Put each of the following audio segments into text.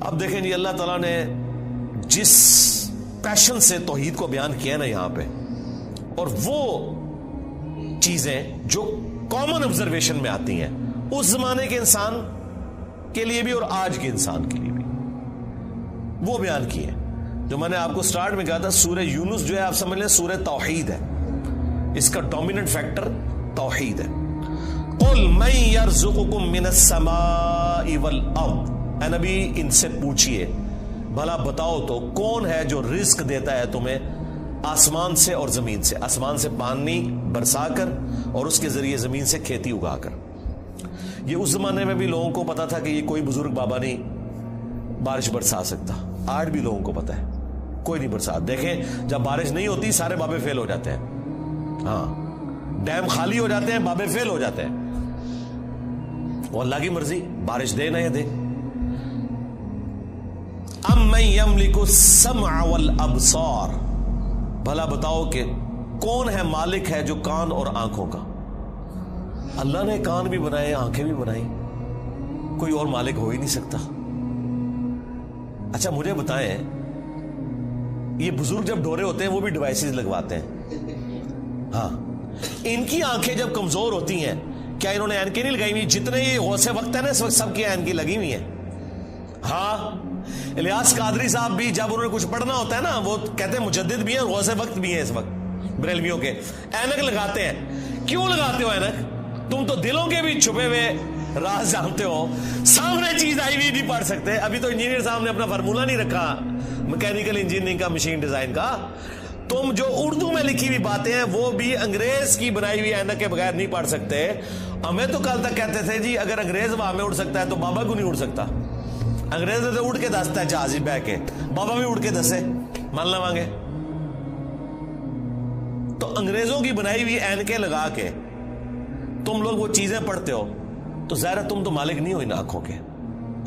اب دیکھیں جی اللہ تعالیٰ نے جس پیشن سے توحید کو بیان کیا نا یہاں پہ، اور وہ چیزیں جو کامن آبزرویشن میں آتی ہیں اس زمانے کے انسان کے لیے بھی اور آج کے انسان کے لیے بھی، وہ بیان کی ہے. جو میں نے آپ کو سٹارٹ میں کہا تھا سورہ یونس جو ہے آپ سمجھ لیں سورہ توحید ہے، اس کا ڈومیننٹ فیکٹر توحید ہے. قل من یرزقکم من السماء والارض، اے نبی ان سے پوچھئے بھلا بتاؤ تو کون ہے جو رزق دیتا ہے تمہیں آسمان سے اور زمین سے، آسمان سے پانی برسا کر اور اس کے ذریعے زمین سے کھیتی اگا کر. یہ اس زمانے میں بھی لوگوں کو پتا تھا کہ یہ کوئی بزرگ بابا نہیں بارش برسا سکتا، آج بھی لوگوں کو پتا ہے کوئی نہیں برسا. دیکھیں جب بارش نہیں ہوتی سارے بابے فیل ہو جاتے ہیں، ہاں ڈیم خالی ہو جاتے ہیں، بابے فیل ہو جاتے ہیں. وہ اللہ کی مرضی بارش دے نہ دے. امن یملک السمع والابصار، بھلا بتاؤ کہ کون ہے مالک ہے جو کان اور آنکھوں کا. اللہ نے کان بھی بنائے آنکھیں بھی بنائی، کوئی اور مالک ہو ہی نہیں سکتا. اچھا مجھے بتائیں یہ بزرگ جب ڈورے ہوتے ہیں وہ بھی ڈیوائسز لگواتے ہیں، ہاں ان کی آنکھیں جب کمزور ہوتی ہیں کیا انہوں نے اینکیں نہیں لگائی ہوئی؟ جتنے یہ غوث وقت ہے نا اس وقت سب کی اینکیں لگی ہوئی ہیں. ہاں الیاس قادری صاحب بھی جب انہوں نے کچھ پڑھنا ہوتا ہے نا وہ کہتے ہیں مجدد بھی ہیں غوث وقت بھی ہیں اس وقت بریلویوں کے، اینک لگاتے ہیں. کیوں لگاتے ہو اینک؟ تم تو دلوں کے بھی چھپے ہوئے راز جانتے ہو، سامنے چیز آئی ہوئی نہیں پڑھ سکتے. ابھی تو انجینئر صاحب نے اپنا فارمولہ نہیں رکھا میکینیکل انجینئرنگ کا، مشین ڈیزائن کا. تم جو اردو میں لکھی ہوئی باتیں ہیں وہ بھی انگریز کی بنائی ہوئی اینک کے بغیر نہیں پڑھ سکتے. ہمیں تو کل تک کہتے تھے جی اگر انگریز ہوا میں اڑ سکتا ہے تو بابا کیوں نہیں اڑ سکتا؟ انگریز تو اڑ کے دستا ہے جہاز بہ کے، بابا بھی اڑ کے دسے مان لواں گے. تو انگریزوں کی بنائی ہوئی اینکیں لگا کے تم لوگ وہ چیزیں پڑھتے ہو تو ظاہر تم تو مالک نہیں ہو ان آنکھوں کے.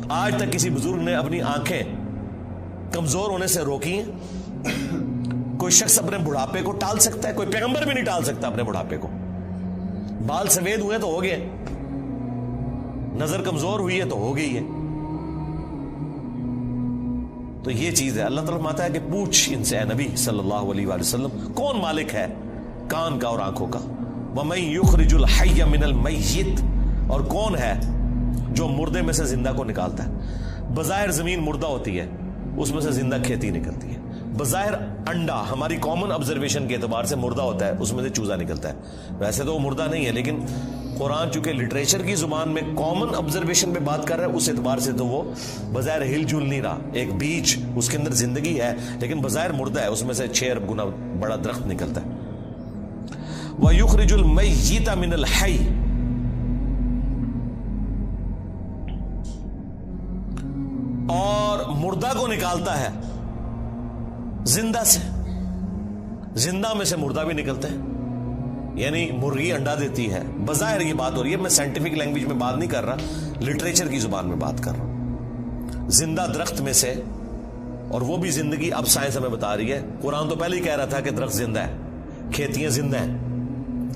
آج تک کسی بزرگ نے اپنی آنکھیں کمزور ہونے سے روکی ہیں؟ کوئی شخص اپنے بڑھاپے کو ٹال سکتا ہے؟ کوئی پیغمبر بھی نہیں ٹال سکتا اپنے بڑھاپے کو. بال سفید ہوئے تو ہو گئے، نظر کمزور ہوئی ہے تو ہو گئی ہے. تو یہ چیز ہے. اللہ تعالیٰ فرماتا ہے کہ پوچھ ان سے اے نبی صلی اللہ علیہ وآلہ وسلم کون مالک ہے کان کا اور آنکھوں کا. وَمَن يُخْرِجُ الْحَيَّ مِنَ الْمَيِّتِ، اور کون ہے جو مردے میں سے زندہ کو نکالتا ہے. بظاہر زمین مردہ ہوتی ہے اس میں سے زندہ کھیتی نکلتی ہے. بظاہر انڈا ہماری کامن آبزرویشن کے اعتبار سے مردہ ہوتا ہے، اس میں سے چوزا نکلتا ہے. ویسے تو وہ مردہ نہیں ہے لیکن قرآن چونکہ لٹریچر کی زبان میں کامن آبزرویشن پہ بات کر رہا ہے اس اعتبار سے تو وہ بظاہر ہل جل نہیں رہا. ایک بیج اس کے اندر زندگی ہے لیکن بظاہر مردہ ہے، اس میں سے 6 ارب گنا بڑا درخت نکلتا ہے. وَيُخْرِجُ الْمَيِّتَ مِنَ الْحَيِّ، اور مردہ کو نکالتا ہے زندہ سے. زندہ میں سے مردہ بھی نکلتا ہے. یعنی مرغی انڈا دیتی ہے، بظاہر یہ بات ہو رہی ہے، میں سائنٹیفک لینگویج میں بات نہیں کر رہا، لٹریچر کی زبان میں بات کر رہا ہوں. زندہ درخت میں سے، اور وہ بھی زندگی اب سائنس ہمیں بتا رہی ہے. قرآن تو پہلے ہی کہہ رہا تھا کہ درخت زندہ ہے، کھیتیاں زندہ ہیں،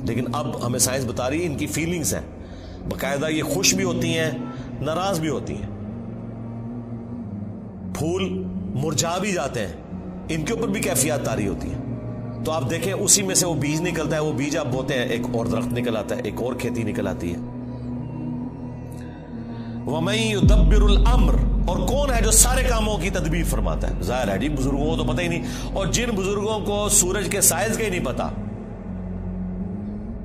لیکن اب ہمیں سائنس بتا رہی ہے ان کی فیلنگز ہیں باقاعدہ. یہ خوش بھی ہوتی ہیں ناراض بھی ہوتی ہیں. پھول مرجھا بھی جاتے ہیں، ان کے اوپر بھی کیفیات طاری ہوتی ہیں. تو آپ دیکھیں اسی میں سے وہ بیج نکلتا ہے، وہ بیج آپ بوتے ہیں ایک اور درخت نکل آتا ہے، ایک اور کھیتی نکل آتی ہے. وَمَن يُدَبِّرُ الْأَمْرَ، اور کون ہے جو سارے کاموں کی تدبیر فرماتا ہے. ظاہر ہے جی بزرگوں کو تو پتہ ہی نہیں، اور جن بزرگوں کو سورج کے سائز کا ہی نہیں پتا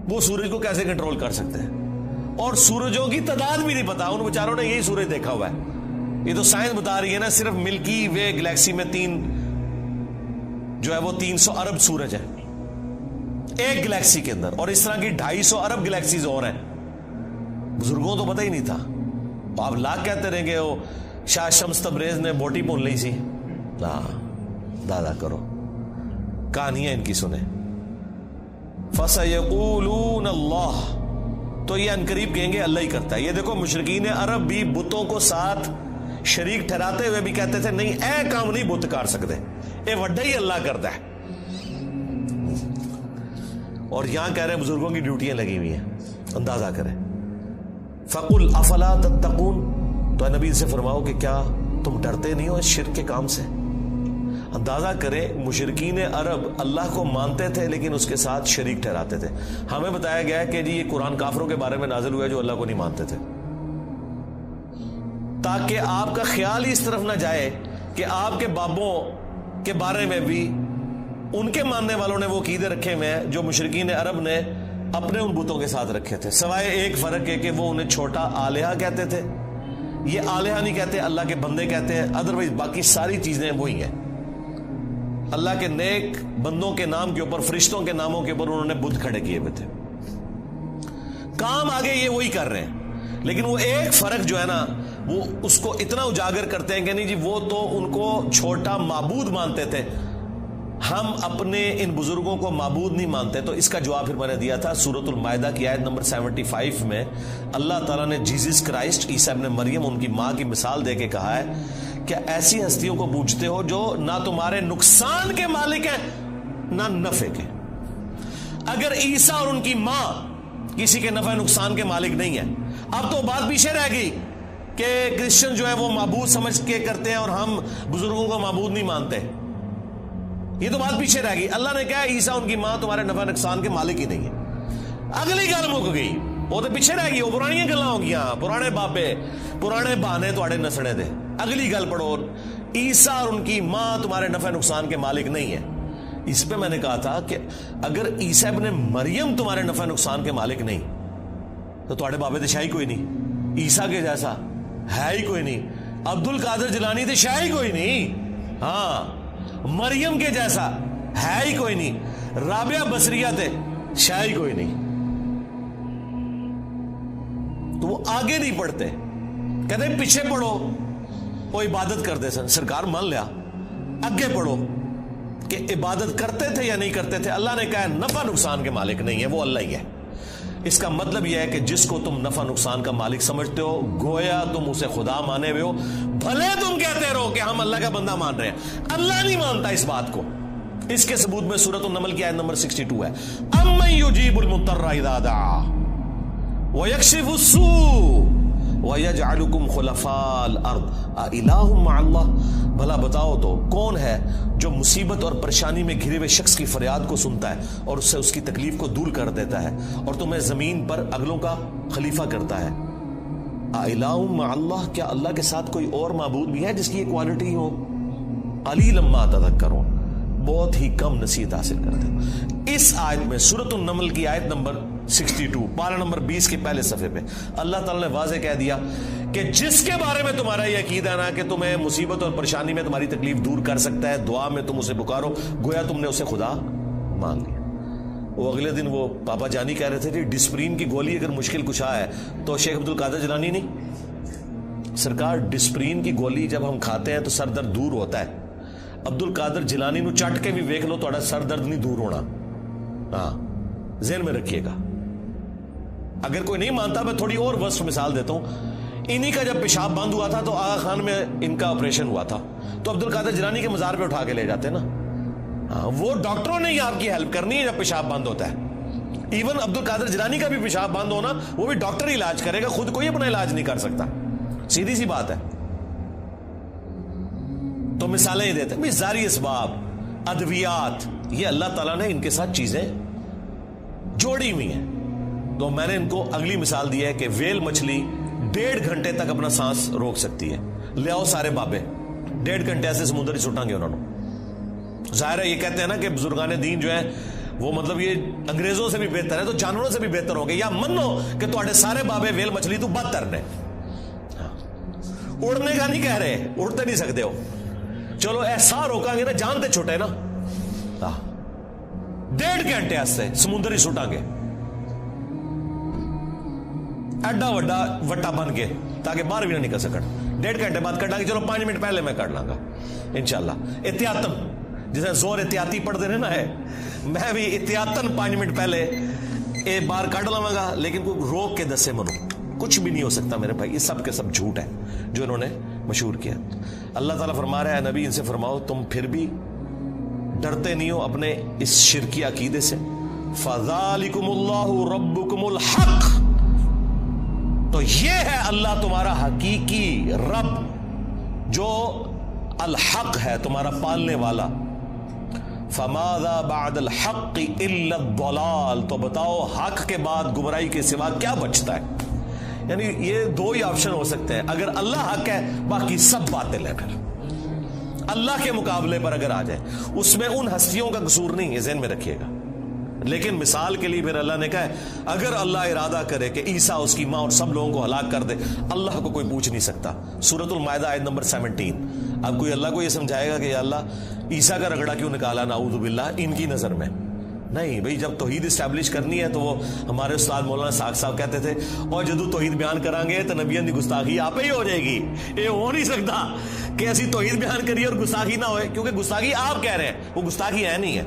وہ سورج کو کیسے کنٹرول کر سکتے ہیں، اور سورجوں کی تعداد بھی نہیں پتا. ان بیچاروں نے یہی سورج دیکھا ہوا ہے. یہ تو سائنس بتا رہی ہے نا صرف ملکی وے گلیکسی میں جو ہے وہ 300 ارب سورج ہے ایک گلیکسی کے اندر، اور اس طرح کی 250 ارب گلیکسیز اور ہیں. بزرگوں تو پتہ ہی نہیں تھا. آپ لاکھ کہتے رہیں گے وہ شاہ شمس تبریز نے بوٹی پون لی سی. دادا کرو کہانیاں ان کی سنیں. فَسَيَقُولُونَ اللَّهُ، تو یہ انقریب کہیں گے اللہ ہی کرتا ہے. یہ دیکھو مشرکین عرب بھی بتوں کو ساتھ شریک ٹھہراتے ہوئے بھی کہتے تھے نہیں اے کام نہیں بت کر سکتے، اے وڈا ہی اللہ کرتا ہے. اور یہاں کہہ رہے ہیں بزرگوں کی ڈیوٹیاں لگی ہوئی ہیں. اندازہ کریں. فَقُلْ أَفَلَا تَتَّقُونَ، تو اے نبی سے فرماؤ کہ کیا تم ڈرتے نہیں ہو اس شرک کے کام سے؟ اندازہ کریں مشرکین عرب اللہ کو مانتے تھے لیکن اس کے ساتھ شریک ٹھہراتے تھے. ہمیں بتایا گیا ہے کہ جی یہ قرآن کافروں کے بارے میں نازل ہوا ہے جو اللہ کو نہیں مانتے تھے، تاکہ آپ کا خیال ہی اس طرف نہ جائے کہ آپ کے بابوں کے بارے میں بھی ان کے ماننے والوں نے وہ عقیدے رکھے ہوئے ہیں جو مشرکین عرب نے اپنے ان بتوں کے ساتھ رکھے تھے، سوائے ایک فرق ہے کہ وہ انہیں چھوٹا آلیہ کہتے تھے. یہ آلیہ نہیں کہتے، اللہ کے بندے کہتے ہیں. ادروائز باقی ساری چیزیں وہی ہیں. اللہ کے نیک بندوں کے نام کے اوپر، فرشتوں کے ناموں کے اوپر انہوں نے بت کھڑے کیے ہوئے تھے. کام آگے یہ وہی کر رہے ہیں، لیکن وہ ایک فرق جو ہے نا وہ اس کو اتنا اجاگر کرتے ہیں کہ نہیں جی وہ تو ان کو چھوٹا معبود مانتے تھے، ہم اپنے ان بزرگوں کو معبود نہیں مانتے. تو اس کا جواب پھر میں نے دیا تھا سورۃ المائدہ کی آیت نمبر 75 میں. اللہ تعالیٰ نے جیزس کرائسٹ عیسیٰ ابن مریم ان کی ماں کی مثال دے کے کہا ہے کہ ایسی ہستیوں کو پوجتے ہو جو نہ تمہارے نقصان کے مالک ہیں نہ نفع کے. اگر عیسیٰ اور ان کی ماں کسی کے نفع نقصان کے مالک نہیں ہیں، اب تو بات پیچھے رہ گئی کہ کرسچن جو ہے وہ معبود سمجھ کے کرتے ہیں اور ہم بزرگوں کو معبود نہیں مانتے. یہ تو بات پیچھے رہ گئی. اللہ نے کہا عیسیٰ ان کی ماں تمہارے نفع نقصان کے مالک ہی نہیں ہے. اگلی گل مک گئی، وہ تو پیچھے رہ گئی، وہ پرانی گلاں ہو گیا، پرانے بابے پرانے بہانے تواڈے نسنے دے. اگلی گل پڑھو، عیسیٰ اور ان کی ماں تمہارے نفع نقصان کے مالک نہیں ہیں. اس پہ میں نے کہا تھا کہ اگر عیسیٰ ابن مریم تمہارے نفع نقصان کے مالک نہیں تو تواڈے بابے تو شاہی کوئی نہیں، عیسیٰ کے جیسا ہے ہی کوئی نہیں، عبد القادر جیلانی تو شاہی کوئی نہیں، ہاں مریم کے جیسا ہے ہی کوئی نہیں، رابعہ بصریہ تے شاہی کوئی نہیں. تو وہ آگے نہیں پڑھتے، کہتے ہیں پیچھے پڑھو وہ عبادت کرتے سن. سرکار مان لیا، آگے پڑھو کہ عبادت کرتے تھے یا نہیں کرتے تھے. اللہ نے کہا نفع نقصان کے مالک نہیں ہے، وہ اللہ ہی ہے. اس کا مطلب یہ ہے کہ جس کو تم نفع نقصان کا مالک سمجھتے ہو گویا تم اسے خدا مانے ہوئے ہو، بھلے تم کہتے رہو کہ ہم اللہ کا بندہ مان رہے ہیں. اللہ نہیں مانتا اس بات کو. اس کے ثبوت میں سورۃ النمل کی آیت نمبر 62 ہے، امن یجیب المضطر اذا دعا ویکشف السوء وَيَجْعَلُكُمْ خُلَفَاءَ الْأَرْضِ أَإِلَٰهٌ مَّعَ اللَّهِ. بھلا بتاؤ تو کون ہے جو مصیبت اور پریشانی میں گھرے ہوئے شخص کی فریاد کو سنتا ہے اور اس سے اس کی تکلیف کو دور کر دیتا ہے اور تمہیں زمین پر اگلوں کا خلیفہ کرتا ہے. أَإِلَٰهٌ مَّعَ اللَّهِ، کیا اللہ کے ساتھ کوئی اور معبود بھی ہے جس کی یہ کوالٹی ہو؟ قَلِيلًا مَّا تَذَكَّرُونَ، بہت ہی کم نصیحت حاصل کرتے ہیں. اس آیت میں سورۃ النمل کی آیت نمبر 62 پارہ نمبر 20 کے پہلے صفحے پہ اللہ تعالیٰ نے واضح کہہ دیا کہ جس کے بارے میں تمہارا یہ عقیدہ نا کہ تمہیں مصیبت اور پریشانی میں تمہاری تکلیف دور کر سکتا ہے، دعا میں تم اسے پکارو گویا تم نے اسے خدا مان لیا. وہ اگلے دن وہ پاپا جانی کہہ رہے تھے کہ ڈسپرین کی گولی اگر مشکل کشا ہے تو شیخ عبد القادر جیلانی نہیں. سرکار ڈسپرین کی گولی جب ہم کھاتے ہیں تو سر درد دور ہوتا ہے. عبد القادر جیلانی نو چٹ کے بھی ویکھ لو تھوڑا سر درد نہیں دور ہونا. ہاں ذہن میں رکھیے گا. اگر کوئی نہیں مانتا میں تھوڑی اور وصف مثال دیتا ہوں. انہی کا جب پیشاب بند ہوا تھا تو آغا خان میں ان کا آپریشن ہوا تھا تو عبد القادر جیلانی کے مزار پہ اٹھا کے لے جاتے نا. ہاں وہ ڈاکٹروں نے ہی آپ کی ہیلپ کرنی ہے جب پیشاب بند ہوتا ہے. ایون عبد القادر جیلانی کا بھی پیشاب بند ہونا وہ بھی ڈاکٹر ہی علاج کرے گا، خود کوئی اپنا علاج نہیں کر سکتا. سیدھی سی بات ہے. تو مثالیں ہی دیتے ہیں ظاہری اسباب، ادویات، یہ اللہ تعالیٰ نے ان کے ساتھ چیزیں جوڑی ہوئی ہیں. تو میں نے ان کو اگلی مثال دی ہے کہ ویل مچھلی 1.5 گھنٹے تک اپنا سانس روک سکتی ہے. لے آؤ سارے بابے 1.5 گھنٹے ایسے سمندر ہی سٹیں گے انہوں نے. ظاہر ہے یہ کہتے ہیں نا کہ بزرگان دین جو ہیں وہ مطلب یہ انگریزوں سے بھی بہتر ہے تو جانوروں سے بھی بہتر ہوں گے، یا منو کہ تواڈے سارے بابے ویل مچھلی تو بدتر نے. اڑنے کا نہیں کہہ رہے، اڑتے نہیں سکتے ہو، چلو ایسا روکا گے نا جانتے چھوٹے نا. 1.5 گھنٹے ایسے سمندر ہی سٹیں گے ایڈا وڈا وٹا بن کے تاکہ باہر بھی نہ نکل سکن. 1.5 گھنٹے بعد کٹا گے، چلو 5 منٹ پہلے میں کر لاں گا انشاءاللہ احتیاطن. جسے زور احتیاطی پڑھ دینے نا ہے، میں بھی احتیاطن 5 منٹ پہلے ایک بار کٹ لواں گا، لیکن کوئی روک کے دسے منو کچھ بھی نہیں ہو سکتا میرے بھائی. یہ سب کے سب جھوٹ ہے جو انہوں نے مشہور کیا. اللہ تعالیٰ فرما رہا ہے نبی ان سے فرماؤ تم پھر بھی ڈرتے نہیں ہو اپنے اس شرکی عقیدے سے. فَذَلِكُمُ اللَّهُ رَبُّكُمُ الْحَقِّ، تو یہ ہے اللہ تمہارا حقیقی رب جو الحق ہے تمہارا پالنے والا، فماذا بعد الحق الا الضلال، تو بتاؤ حق کے بعد گمراہی کے سوا کیا بچتا ہے؟ یعنی یہ دو ہی آپشن ہو سکتے ہیں، اگر اللہ حق ہے باقی سب باطل ہے. پھر اللہ کے مقابلے پر اگر آ جائے، اس میں ان ہستیوں کا قصور نہیں ہے، ذہن میں رکھیے گا. لیکن مثال کے لیے پھر اللہ نے کہا ہے اگر اللہ ارادہ کرے کہ عیسیٰ اس کی ماں اور سب لوگوں کو ہلاک کر دے، اللہ کو کوئی پوچھ نہیں سکتا. سورۃ المائدہ آیت نمبر 17. اب کوئی اللہ کو یہ سمجھائے گا کہ یا اللہ عیسیٰ کا رگڑا کیوں نکالا نعوذ باللہ ان کی نظر میں؟ نہیں بھئی، جب توحید اسٹیبلش کرنی ہے تو وہ ہمارے استاد مولانا ساق صاحب کہتے تھے اور جدو توحید بیان کریں گے تو نبیوں کی گستاخی آپ ہی ہو جائے گی. یہ ہو نہیں سکتا کہ ایسی توحید بیان کریے اور گستاخی نہ ہوئے، کیونکہ گستاخی آپ کہہ رہے ہیں، وہ گستاخی ہے نہیں ہے.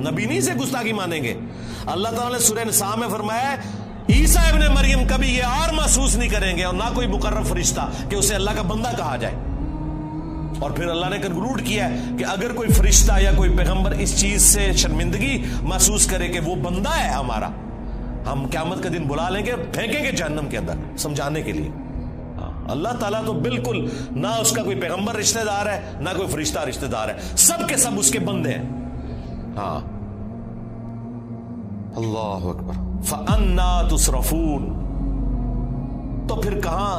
نبی نہیں سے گستاخی مانیں گے. اللہ تعالیٰ نے سورہ نساء میں فرمایا عیسیٰ ابن مریم کبھی یہ اور محسوس نہیں کریں گے اور نہ کوئی مقرب فرشتہ کہ اسے اللہ کا بندہ کہا جائے. اور پھر اللہ نے کنکلوڈ کیا ہے کہ اگر کوئی فرشتہ یا کوئی پیغمبر اس چیز سے شرمندگی محسوس کرے کہ وہ بندہ ہے ہمارا، ہم قیامت کا دن بلا لیں گے، پھینکیں گے جہنم کے اندر سمجھانے کے لیے. اللہ تعالیٰ تو بالکل نہ اس کا کوئی پیغمبر رشتہ دار ہے نہ کوئی فرشتہ رشتہ دار ہے، سب کے سب اس کے بندے ہیں. ہاں اللہ اکبر. فَأَنَّا تُصْرَفُونَ، تو پھر کہاں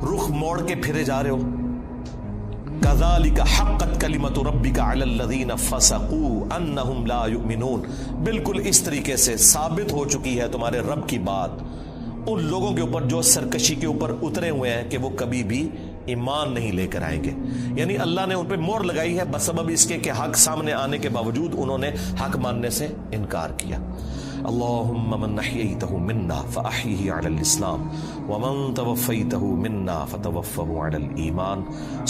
رخ موڑ کے پھرے جا رہے ہو؟ كَذَلِكَ حَقَّتْ كَلِمَةُ رَبِّكَ عَلَى الَّذِينَ فَسَقُوا أَنَّهُمْ لَا يُؤْمِنُونَ، بالکل اس طریقے سے ثابت ہو چکی ہے تمہارے رب کی بات ان لوگوں کے اوپر جو سرکشی کے اوپر اترے ہوئے ہیں کہ وہ کبھی بھی ایمان نہیں لے کر آئیں گے. یعنی اللہ نے ان پہ مہر لگائی ہے بسبب اس کے کہ حق سامنے آنے کے باوجود انہوں نے حق ماننے سے انکار کیا. اللہم من احییتہ منا فاحیہ علی الاسلام ومن توفیتہ منا فتوفہ علی الایمان.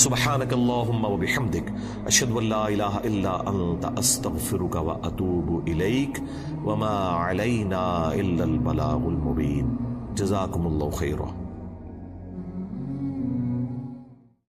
سبحانک اللہم وبحمدک اشہد ان لا الہ الا انت استغفرک واتوب الیک وما علینا الا البلاغ المبین. جزاکم اللہ خیرا.